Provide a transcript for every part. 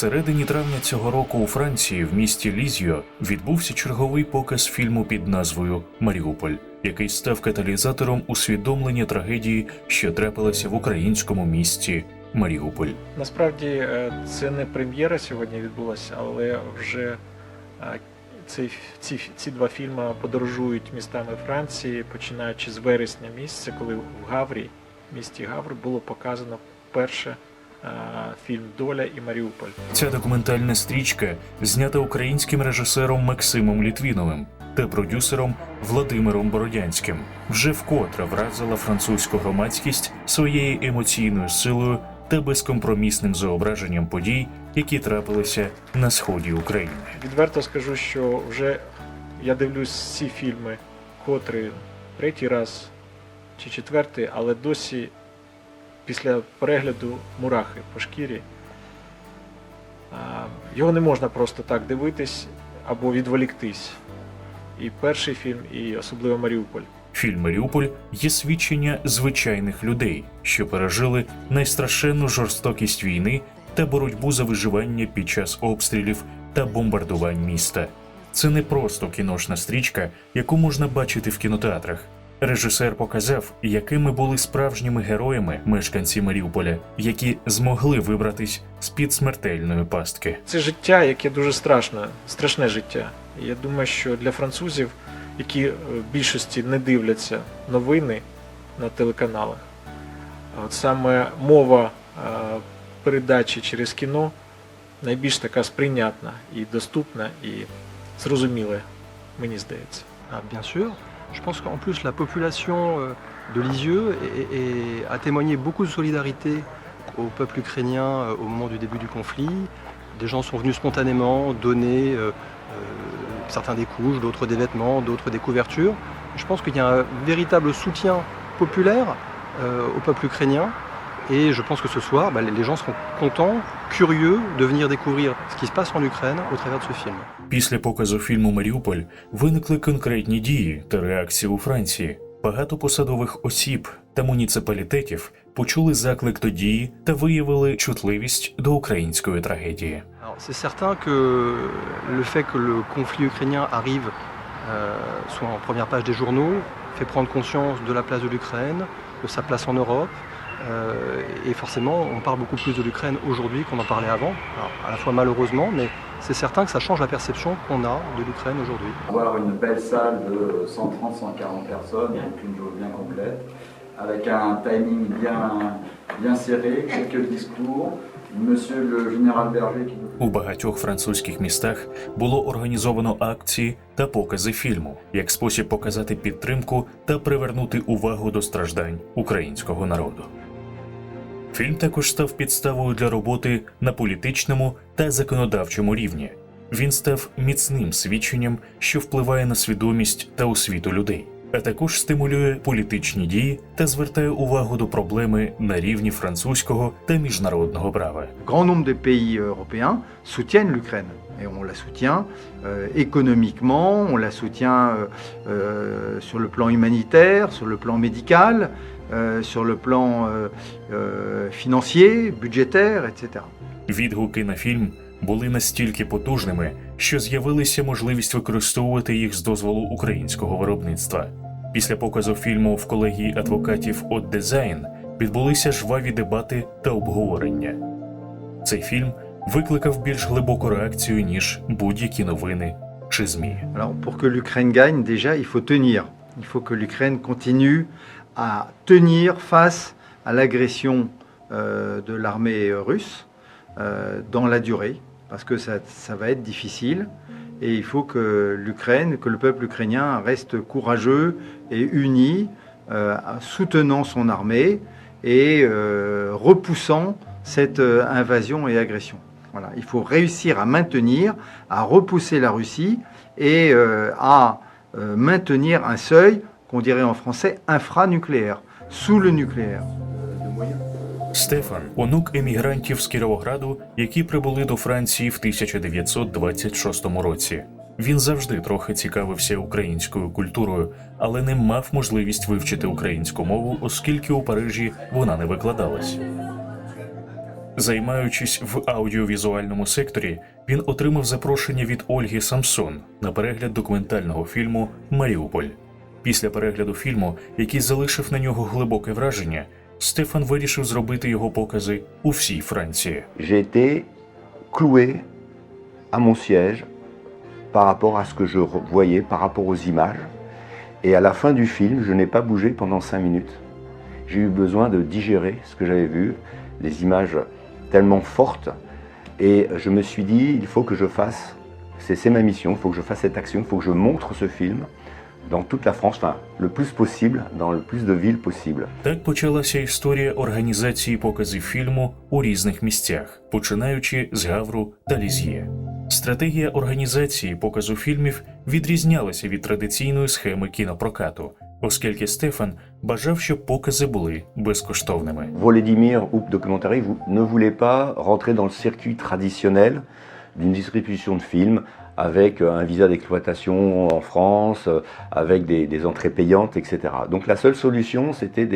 Всередині травня цього року у Франції в місті Лізьйо відбувся черговий показ фільму під назвою «Маріуполь», який став каталізатором усвідомлення трагедії, що трапилася в українському місті Маріуполь. Насправді це не прем'єра сьогодні відбулася, але вже ці два фільми подорожують містами Франції, починаючи з вересня місяця, коли в Гаврі, місті Гавр, було показано перше фільм «Доля» і «Маріуполь». Ця документальна стрічка знята українським режисером Максимом Літвіновим та продюсером Владимиром Бородянським. Вже вкотре вразила французьку громадськість своєю емоційною силою та безкомпромісним зображенням подій, які трапилися на сході України. Відверто скажу, що вже я дивлюсь ці фільми, котрий третій раз чи четвертий, але досі після перегляду мурахи по шкірі. Його не можна просто так дивитись або відволіктись. І перший фільм, і особливо «Маріуполь». Фільм «Маріуполь» є свідчення звичайних людей, що пережили найстрашенну жорстокість війни та боротьбу за виживання під час обстрілів та бомбардувань міста. Це не просто кіношна стрічка, яку можна бачити в кінотеатрах. Режисер показав, якими були справжніми героями мешканці Маріуполя, які змогли вибратись з-під смертельної пастки. Це життя, яке дуже страшне життя. І я думаю, що для французів, які в більшості не дивляться новини на телеканалах, от саме мова передачі через кіно найбільш така сприйнятна і доступна, і зрозуміла, мені здається. Bien sûr. Je pense qu'en plus la population de Lisieux a témoigné beaucoup de solidarité au peuple ukrainien au moment du début du conflit. Des gens sont venus spontanément donner certains des couches, d'autres des vêtements, d'autres des couvertures. Je pense qu'il y a un véritable soutien populaire au peuple ukrainien. Et je pense que ce soir, les gens seront contents, curieux de venir découvrir ce qui se passe en Ukraine au travers de ce film. Після показу фільму «Маріуполь» виникли конкретні дії та реакції у Франції. Багато посадових осіб та муніципалітетів почули заклик до дії та виявили чутливість до української трагедії. C'est certain que le fait que le conflit ukrainien arrive soit en première page des journaux fait prendre conscience de la place de l'Ukraine, de sa place en Europe. Et forcément, on parle beaucoup plus de l'Ukraine aujourd'hui qu'on en parlait avant. Alors, à la fois malheureusement, mais c'est certain que ça change la perception qu'on a de l'Ukraine aujourd'hui. Avoir une belle salle de 130-140 personnes, donc une jauge bien complète, avec un timing bien serré, quelques discours. Monsieur le général Berger qui... У багатьох французьких містах було організовано акції та покази фільму, як спосіб показати підтримку та привернути увагу до страждань українського народу. Фільм також став підставою для роботи на політичному та законодавчому рівні. Він став міцним свідченням, що впливає на свідомість та освіту людей, а також стимулює політичні дії та звертає увагу до проблеми на рівні французького та міжнародного права. Grand nombre de pays européens soutiennent l'Ukraine. Et on la soutient économiquement, on la soutient sur le plan humanitaire, sur le plan médical, sur le plan financier, budgétaire, etc. Відгуки на фільм були настільки потужними, що з'явилася можливість використовувати їх з дозволу українського виробництва. Після показу фільму в колегії адвокатів «От Дизайн» відбулися жваві дебати та обговорення. Цей фільм викликав більш глибоку реакцію, ніж будь-які новини чи ЗМІ. Alors, pour que l'Ukraine gagne, déjà, il faut tenir. Il faut que l'Ukraine continue à tenir face à l'agression de l'armée russe dans la durée, parce que ça va être difficile. Et il faut que l'Ukraine, que le peuple ukrainien reste courageux et uni, soutenant son armée et repoussant cette invasion et agression. Voilà. Il faut réussir à maintenir, à repousser la Russie et à maintenir un seuil, qu'on dirait en français, infranucléaire, sous le nucléaire. Стефан – онук емігрантів з Кіровограду, які прибули до Франції в 1926 році. Він завжди трохи цікавився українською культурою, але не мав можливість вивчити українську мову, оскільки у Парижі вона не викладалась. Займаючись в аудіовізуальному секторі, він отримав запрошення від Ольги Самсон на перегляд документального фільму «Маріуполь». Після перегляду фільму, який залишив на нього глибоке враження, Стефан вирішив зробити його покази у всій Франції. J'ai été cloué à mon siège par rapport à ce que je voyais, par rapport aux images. Et à la fin du film, je n'ai pas bougé pendant 5 minutes. J'ai eu besoin de digérer ce que j'avais vu, des images tellement fortes. Et je me suis dit, il faut que je fasse, c'est ma mission, il faut que je fasse cette action, il faut que je montre ce film dans toute la France, enfin le plus possible, dans le plus de villes possible. Так почалася історія організації показів фільму у різних місцях, починаючи з Гавру та Лізьє. Стратегія організації показу фільмів відрізнялася від традиційної схеми кінопрокату, оскільки Стефан бажав, щоб покази були безкоштовними. Volodymyr ou Documentaire, vous ne voulez pas rentrer dans le circuit traditionnel d'une distribution de films avec un visa d'exploitation en France, avec des entrées payantes, etc. Donc la seule solution, c'était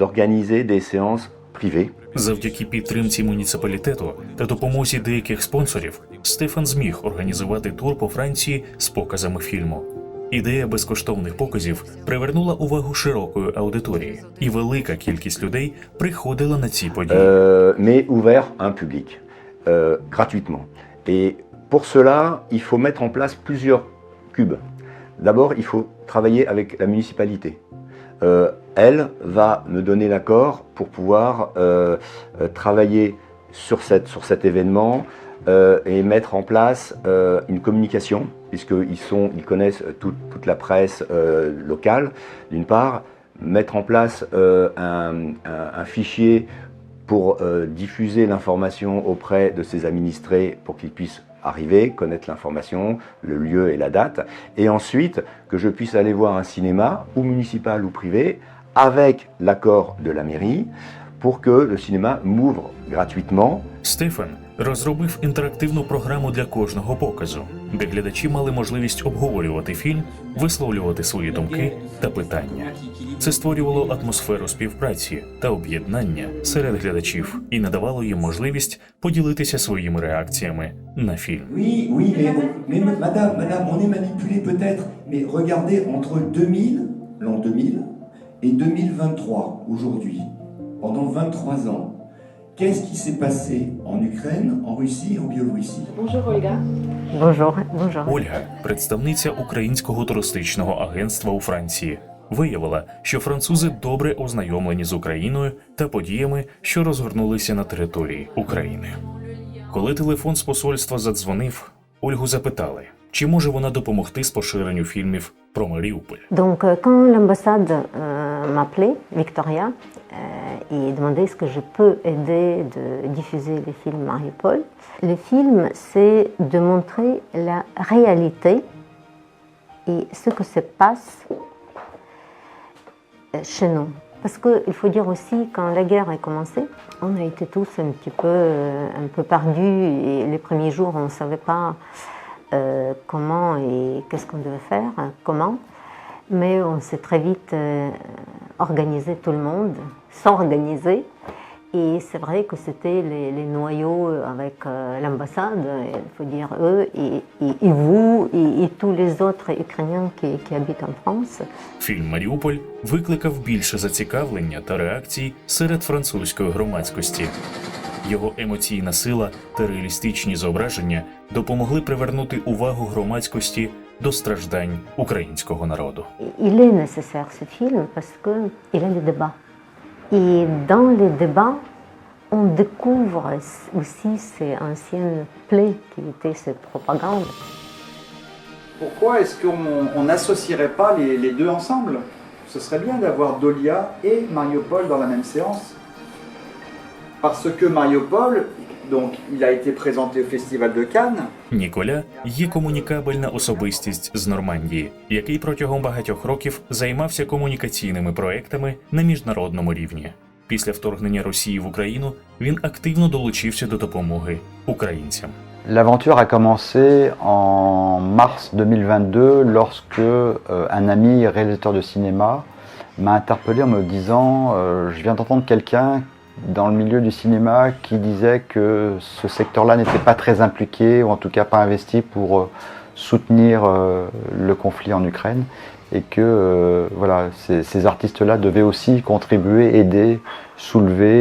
d'organiser des séances privées. Завдяки підтримці муніципалітету та допомозі деяких спонсорів Стефан зміг організувати тур по Франції з показами фільму. Ідея безкоштовних показів привернула увагу широкої аудиторії, і велика кількість людей приходила на ці події. Mais ouvert à un public, gratuitement. Et pour cela, il faut mettre en place plusieurs cubes. D'abord, il faut travailler avec la municipalité. Elle va me donner l'accord pour pouvoir travailler sur cet événement et mettre en place une communication, puisqu'ils connaissent toute la presse locale, d'une part, mettre en place un fichier pour diffuser l'information auprès de ses administrés pour qu'ils puissent arriver, connaître l'information, le lieu et la date, et ensuite que je puisse aller voir un cinéma, ou municipal ou privé, avec l'accord de la mairie, pour que le cinéma m'ouvre gratuitement. Стефан розробив інтерактивну програму для кожного показу, де глядачі мали можливість обговорювати фільм, висловлювати свої думки та питання. Це створювало атмосферу співпраці та об'єднання серед глядачів і надавало їм можливість поділитися своїми реакціями на фільм. Oui, mais madame, on est manipulé peut-être, mais regardez, entre 2000, l'an 2000, et 2023, aujourd'hui, pendant 23 ans, qu'est-ce qui s'est passé en Ukraine, en Russie et en Biélorussie? Bonjour Olga. Bonjour. Ольга, представниця Українського туристичного агентства у Франції, виявила, що французи добре ознайомлені з Україною та подіями, що розгорнулися на території України. Коли телефон з посольства задзвонив, Ольгу запитали, чи може вона допомогти з поширенню фільмів про Маріуполь. Donc quand l'ambassade m'appelait, Victoria, et demandait est-ce que je peux aider de diffuser les films Mariupol. Le film, c'est de montrer la réalité et ce que se passe chez nous. Parce qu'il faut dire aussi, quand la guerre a commencé, on a été tous un peu perdus et les premiers jours, on ne savait pas comment et qu'est-ce qu'on devait faire, comment. Mais on s'est très vite organisé, tout le monde, s'organiser. Et c'est vrai que c'était les noyaux avec l'ambassade, il faut dire eux, et vous, et tous les autres Ukrainiens qui habitent en France. Фільм «Маріуполь» викликав більше зацікавлення та реакцій серед французької громадськості. Його емоційна сила та реалістичні зображення допомогли привернути увагу громадськості до страждань українського народу. Il est nécessaire ce film parce qu'il a des débats. Et dans les débats, on découvre aussi ces anciennes plaies qui étaient cette propagande. Pourquoi est-ce qu'on n'associerait pas les deux ensemble? Ce serait bien d'avoir Dolia et Mariupol dans la même séance. Parce que Mariupol, donc, il a été présenté au Festival de Cannes. Ніколя є комунікабельна особистість з Нормандії, який протягом багатьох років займався комунікаційними проектами на міжнародному рівні. Після вторгнення Росії в Україну він активно долучився до допомоги українцям. L'aventure a commencé en mars 2022 lorsque un ami réalisateur de cinéma m'a interpellé en me disant je viens d'entendre quelqu'un dans le milieu du cinéma qui disaient que ce secteur-là n'était pas très impliqué, ou en tout cas pas investi pour soutenir le conflit en Ukraine, et que voilà, ces artistes-là devaient aussi contribuer, aider, soulever,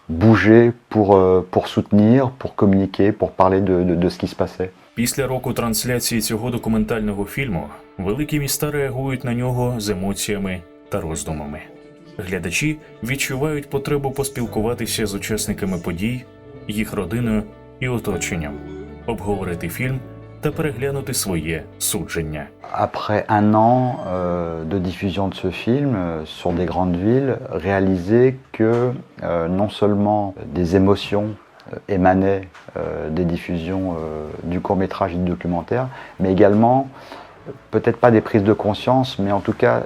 bouger pour soutenir, pour communiquer, pour parler de ce qui se passait. Після року трансляції цього документального фільму великі міста реагують на нього з емоціями та роздумами. Глядачі відчувають потребу поспілкуватися з учасниками подій, їх родиною і оточенням, обговорити фільм та переглянути своє судження. Après un an de diffusion de ce film sur des grandes villes, réaliser que non seulement des émotions émanaient des diffusions du court-métrage et du documentaire, mais également, peut-être pas des prises de conscience, mais en tout cas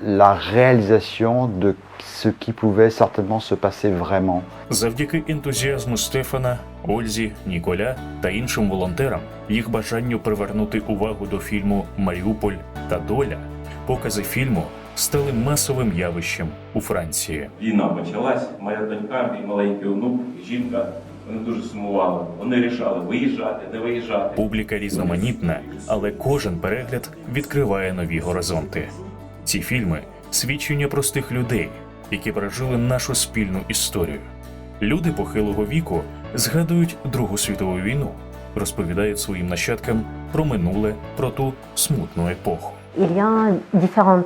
la réalisation de ce qui pouvait certainement se passer vraiment. Завдяки ентузіазму Стефана, Ользі, Ніколя та іншим волонтерам, їх бажанню привернути увагу до фільму «Маріуполь» та «Доля», покази фільму стали масовим явищем у Франції. Війна почалась, моя донька, мій маленький онук, жінка, вони дуже сумували. Вони рішали виїжджати, не виїжджати. Публіка різноманітна, але кожен перегляд відкриває нові горизонти. Ці фільми – свідчення простих людей, які пережили нашу спільну історію. Люди похилого віку згадують Другу світову війну, розповідають своїм нащадкам про минуле, про ту смутну епоху. Il y a différents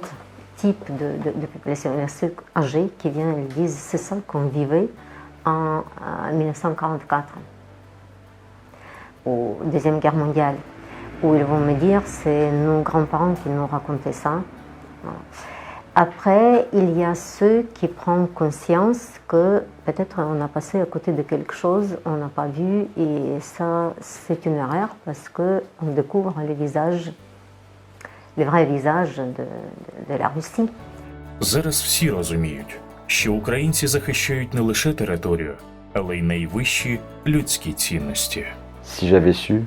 types de populations. Il y a ceux âgés qui viennent et disent c'est ça qu'on vivait en 1944, au Deuxième Guerre mondiale, où ils vont me dire c'est nos grands-parents qui nous racontaient ça. Voilà. Après, il y a ceux qui prennent conscience que peut-être on a passé à côté de quelque chose, on n'a pas vu, et ça c'est une erreur parce qu'on découvre les visages, les vrais visages de la Russie. Зараз всі розуміють, що українці захищають не лише територію, але й найвищі людські цінності. Si j'avais su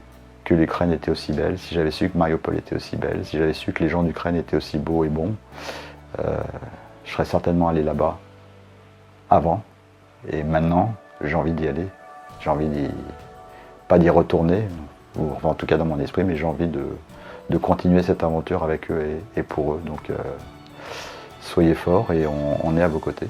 que l'Ukraine était aussi belle, si j'avais su que Mariupol était aussi belle, si j'avais su que les gens d'Ukraine étaient aussi beaux et bons, je serais certainement allé là-bas avant. Et maintenant, j'ai envie d'y aller. J'ai envie pas d'y retourner, ou enfin, en tout cas dans mon esprit, mais j'ai envie de continuer cette aventure avec eux et pour eux. Donc soyez forts et on est à vos côtés.